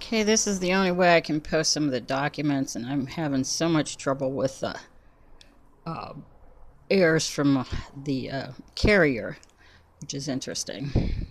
Okay, this is the only way I can post some of the documents, and I'm having so much trouble with uh, errors from the carrier, which is interesting.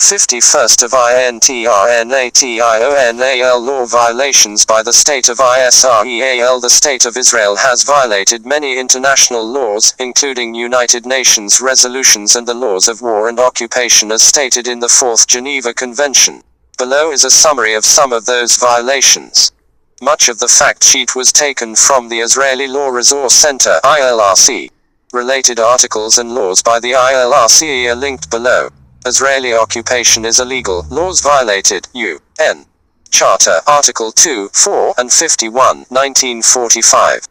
51st of INTRNATIONAL law violations by the state of Israel. The state of Israel has violated many international laws, including United Nations resolutions and the laws of war and occupation as stated in the Fourth Geneva Convention. Below is a summary of some of those violations. Much of the fact sheet was taken from the Israeli Law Resource Center (ILRC). Related articles and laws by the ILRC are linked below. Israeli occupation is illegal. Laws violated. UN Charter, Article 2, 4, and 51, 1945.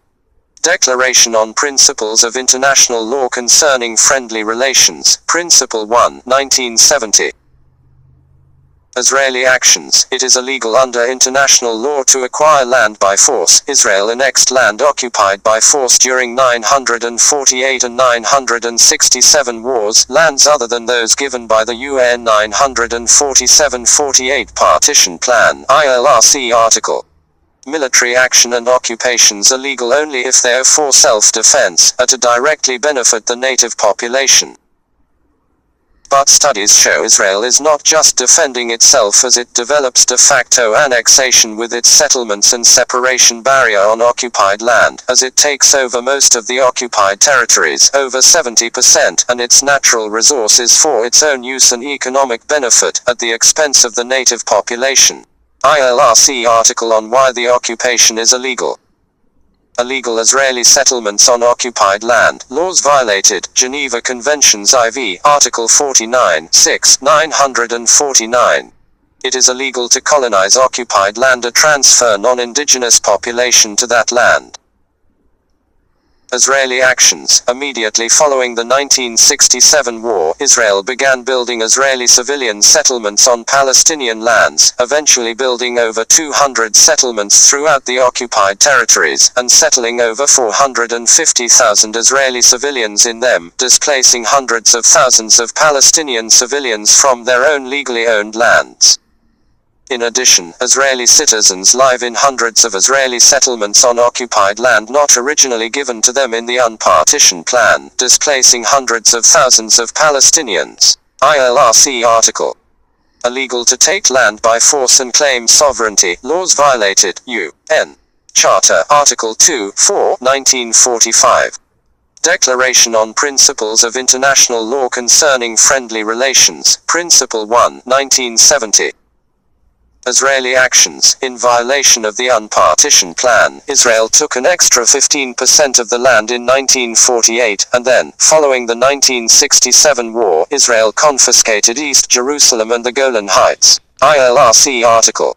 Declaration on Principles of International Law Concerning Friendly Relations, Principle 1, 1970. Israeli actions. It is illegal under international law to acquire land by force. Israel annexed land occupied by force during 948 and 967 wars, lands other than those given by the UN 947-48 Partition Plan, ILRC article. Military action and occupations are legal only if they are for self-defense, or to directly benefit the native population. But studies show Israel is not just defending itself as it develops de facto annexation with its settlements and separation barrier on occupied land, as it takes over most of the occupied territories, over 70%, and its natural resources for its own use and economic benefit, at the expense of the native population. ILRC article on why the occupation is illegal. Illegal Israeli settlements on occupied land, laws violated, Geneva Conventions IV, Article 49, 6, 949. It is illegal to colonize occupied land or transfer non-indigenous population to that land. Israeli actions. Immediately following the 1967 war, Israel began building Israeli civilian settlements on Palestinian lands, eventually building over 200 settlements throughout the occupied territories, and settling over 450,000 Israeli civilians in them, displacing hundreds of thousands of Palestinian civilians from their own legally owned lands. In addition, Israeli citizens live in hundreds of Israeli settlements on occupied land not originally given to them in the Unpartition Plan, displacing hundreds of thousands of Palestinians. ILRC article. Illegal to take land by force and claim sovereignty, laws violated, UN Charter, Article 2, 4, 1945. Declaration on Principles of International Law Concerning Friendly Relations, Principle 1, 1970. Israeli actions. In violation of the Unpartition Plan, Israel took an extra 15% of the land in 1948, and then, following the 1967 war, Israel confiscated East Jerusalem and the Golan Heights. ILRC article.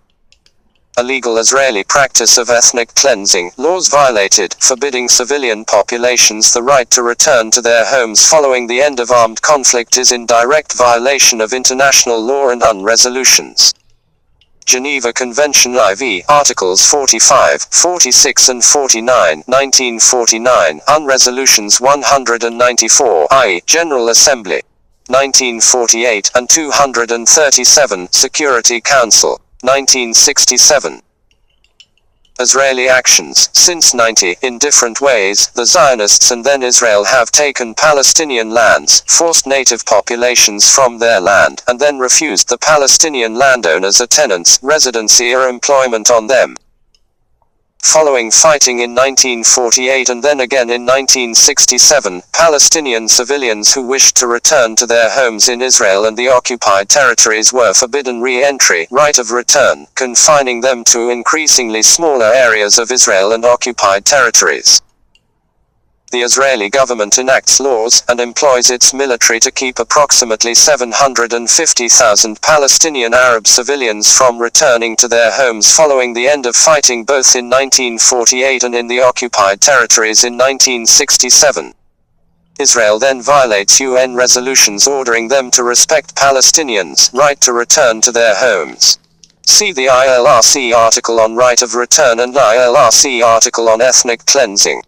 Illegal Israeli practice of ethnic cleansing, laws violated, forbidding civilian populations the right to return to their homes following the end of armed conflict is in direct violation of international law and UN resolutions. Geneva Convention IV, Articles 45, 46 and 49, 1949, UN Resolutions 194, I, General Assembly, 1948, and 237, Security Council, 1967. Israeli actions. Since 90, in different ways, the Zionists and then Israel have taken Palestinian lands, forced native populations from their land, and then refused the Palestinian landowners a tenants, residency or employment on them. Following fighting in 1948 and then again in 1967, Palestinian civilians who wished to return to their homes in Israel and the occupied territories were forbidden re-entry, right of return, confining them to increasingly smaller areas of Israel and occupied territories. The Israeli government enacts laws, and employs its military to keep approximately 750,000 Palestinian Arab civilians from returning to their homes following the end of fighting both in 1948 and in the occupied territories in 1967. Israel then violates UN resolutions ordering them to respect Palestinians' right to return to their homes. See the ILRC article on right of return and ILRC article on ethnic cleansing.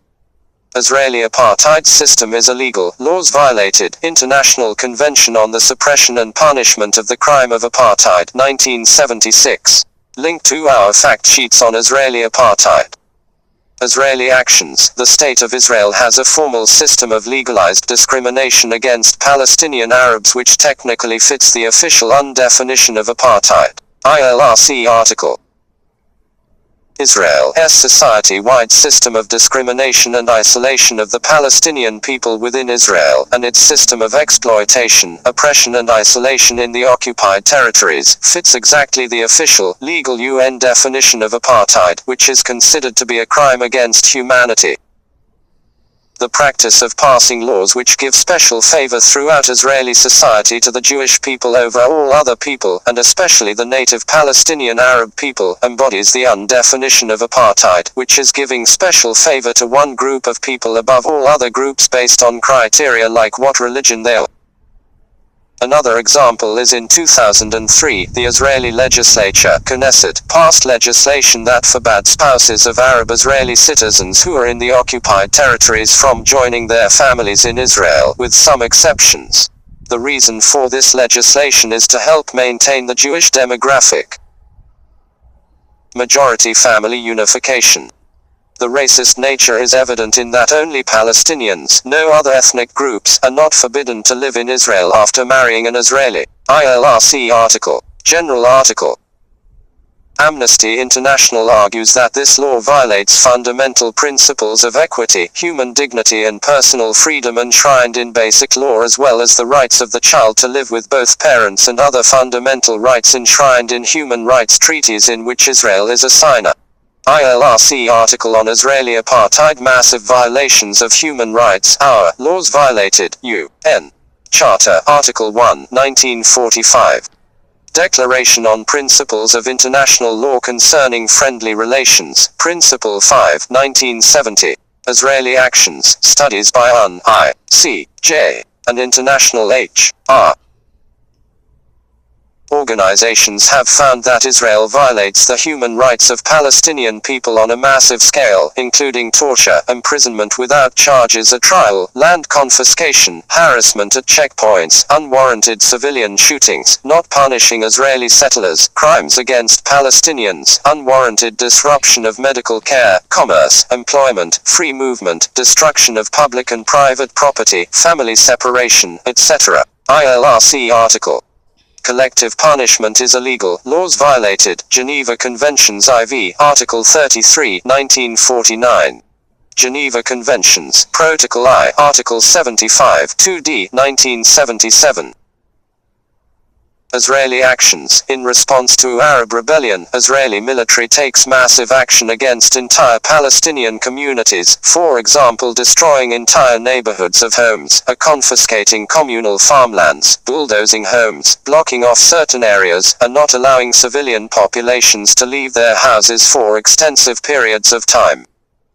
Israeli apartheid system is illegal. Laws violated. International Convention on the Suppression and Punishment of the Crime of Apartheid, 1976. Link to our fact sheets on Israeli apartheid. Israeli actions. The State of Israel has a formal system of legalized discrimination against Palestinian Arabs which technically fits the official definition of apartheid. ILRC article. Israel's society-wide system of discrimination and isolation of the Palestinian people within Israel, and its system of exploitation, oppression and isolation in the occupied territories, fits exactly the official, legal UN definition of apartheid, which is considered to be a crime against humanity. The practice of passing laws which give special favor throughout Israeli society to the Jewish people over all other people, and especially the native Palestinian Arab people, embodies the definition of apartheid, which is giving special favor to one group of people above all other groups based on criteria like what religion they are. Another example is in 2003, the Israeli legislature, Knesset, passed legislation that forbade spouses of Arab Israeli citizens who are in the occupied territories from joining their families in Israel, with some exceptions. The reason for this legislation is to help maintain the Jewish demographic. Majority family unification. The racist nature is evident in that only Palestinians, no other ethnic groups, are not forbidden to live in Israel after marrying an Israeli. ILRC article. General article. Amnesty International argues that this law violates fundamental principles of equity, human dignity and personal freedom enshrined in basic law as well as the rights of the child to live with both parents and other fundamental rights enshrined in human rights treaties in which Israel is a signer. ILRC article on Israeli apartheid massive violations of human rights. Our laws violated. UN Charter Article 1 1945 Declaration on Principles of International Law Concerning Friendly Relations Principle 5 1970 Israeli Actions Studies by UN ICJ and International H.R. Organizations have found that Israel violates the human rights of Palestinian people on a massive scale, including torture, imprisonment without charges at trial, land confiscation, harassment at checkpoints, unwarranted civilian shootings, not punishing Israeli settlers, crimes against Palestinians, unwarranted disruption of medical care, commerce, employment, free movement, destruction of public and private property, family separation, etc. ILRC article. Collective punishment is illegal. Laws violated. Geneva Conventions IV, Article 33, 1949. Geneva Conventions, Protocol I, Article 75, 2d, 1977. Israeli actions. In response to Arab rebellion, Israeli military takes massive action against entire Palestinian communities, for example destroying entire neighborhoods of homes, confiscating communal farmlands, bulldozing homes, blocking off certain areas, and not allowing civilian populations to leave their houses for extensive periods of time.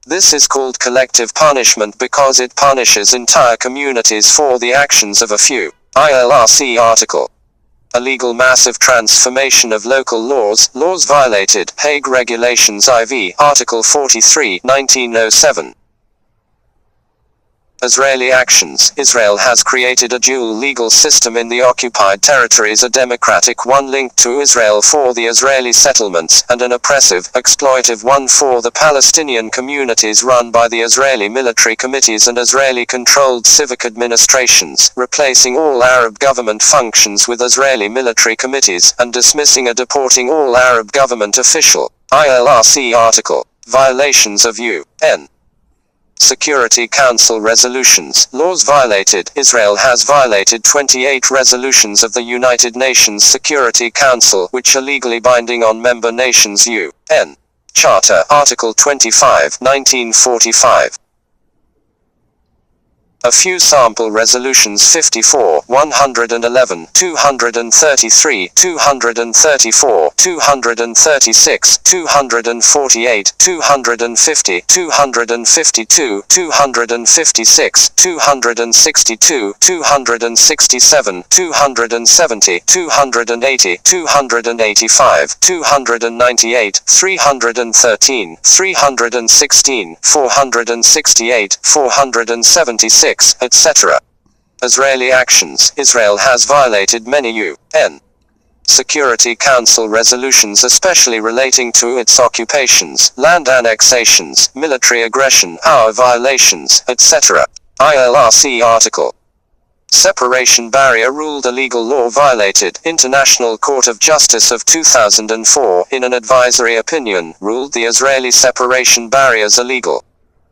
This is called collective punishment because it punishes entire communities for the actions of a few. ILRC article. Illegal massive transformation of local laws, laws violated, Hague Regulations IV, Article 43, 1907. Israeli actions. Israel has created a dual legal system in the occupied territories, a democratic one linked to Israel for the Israeli settlements, and an oppressive, exploitive one for the Palestinian communities run by the Israeli military committees and Israeli-controlled civic administrations, replacing all Arab government functions with Israeli military committees, and dismissing or deporting all Arab government official. ILRC article. Violations of UN Security Council resolutions. Laws violated. Israel has violated 28 resolutions of the United Nations Security Council, which are legally binding on member nations. UN Charter, Article 25, 1945. A few sample resolutions 54, 111, 233, 234, 236, 248, 250, 252, 256, 262, 267, 270, 280, 285, 298, 313, 316, 468, 476, etc. Israeli actions. Israel has violated many UN Security Council resolutions, especially relating to its occupations, land annexations, military aggression, power violations, etc. ILRC article. Separation barrier ruled a legal law violated. International Court of Justice of 2004, in an advisory opinion, ruled the Israeli separation barriers illegal.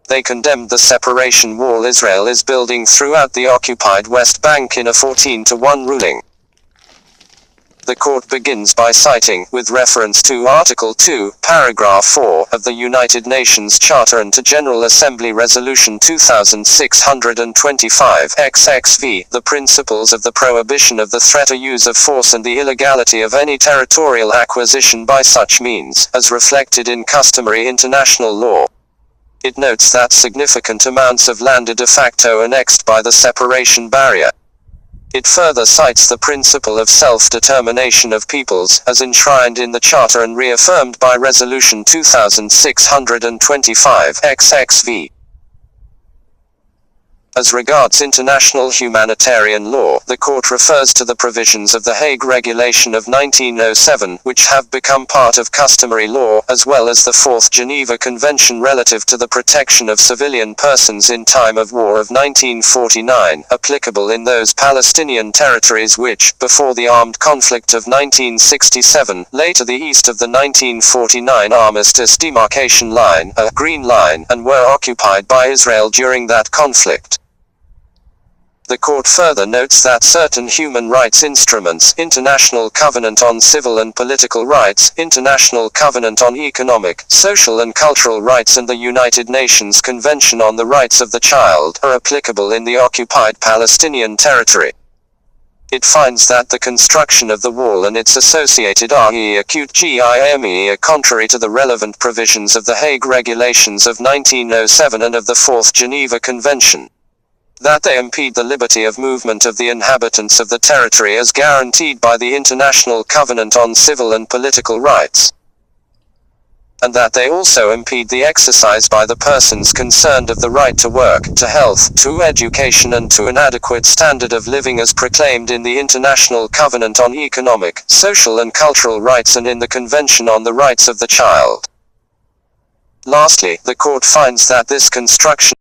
They condemned the separation wall Israel is building throughout the occupied West Bank in a 14-1 ruling. The court begins by citing, with reference to Article 2, Paragraph 4, of the United Nations Charter and to General Assembly Resolution 2625 XXV, the principles of the prohibition of the threat or use of force and the illegality of any territorial acquisition by such means, as reflected in customary international law. It notes that significant amounts of land are de facto annexed by the separation barrier. It further cites the principle of self-determination of peoples, as enshrined in the Charter and reaffirmed by Resolution 2625 XXV. As regards international humanitarian law, the court refers to the provisions of the Hague Regulation of 1907, which have become part of customary law, as well as the Fourth Geneva Convention relative to the protection of civilian persons in time of war of 1949, applicable in those Palestinian territories which, before the armed conflict of 1967, lay to the east of the 1949 Armistice Demarcation Line, a Green Line, and were occupied by Israel during that conflict. The court further notes that certain human rights instruments, International Covenant on Civil and Political Rights, International Covenant on Economic, Social and Cultural Rights and the United Nations Convention on the Rights of the Child, are applicable in the occupied Palestinian territory. It finds that the construction of the wall and its associated acute GIME are contrary to the relevant provisions of the Hague Regulations of 1907 and of the Fourth Geneva Convention. That they impede the liberty of movement of the inhabitants of the territory as guaranteed by the International Covenant on Civil and Political Rights. And that they also impede the exercise by the persons concerned of the right to work, to health, to education and to an adequate standard of living as proclaimed in the International Covenant on Economic, Social and Cultural Rights and in the Convention on the Rights of the Child. Lastly, the court finds that this construction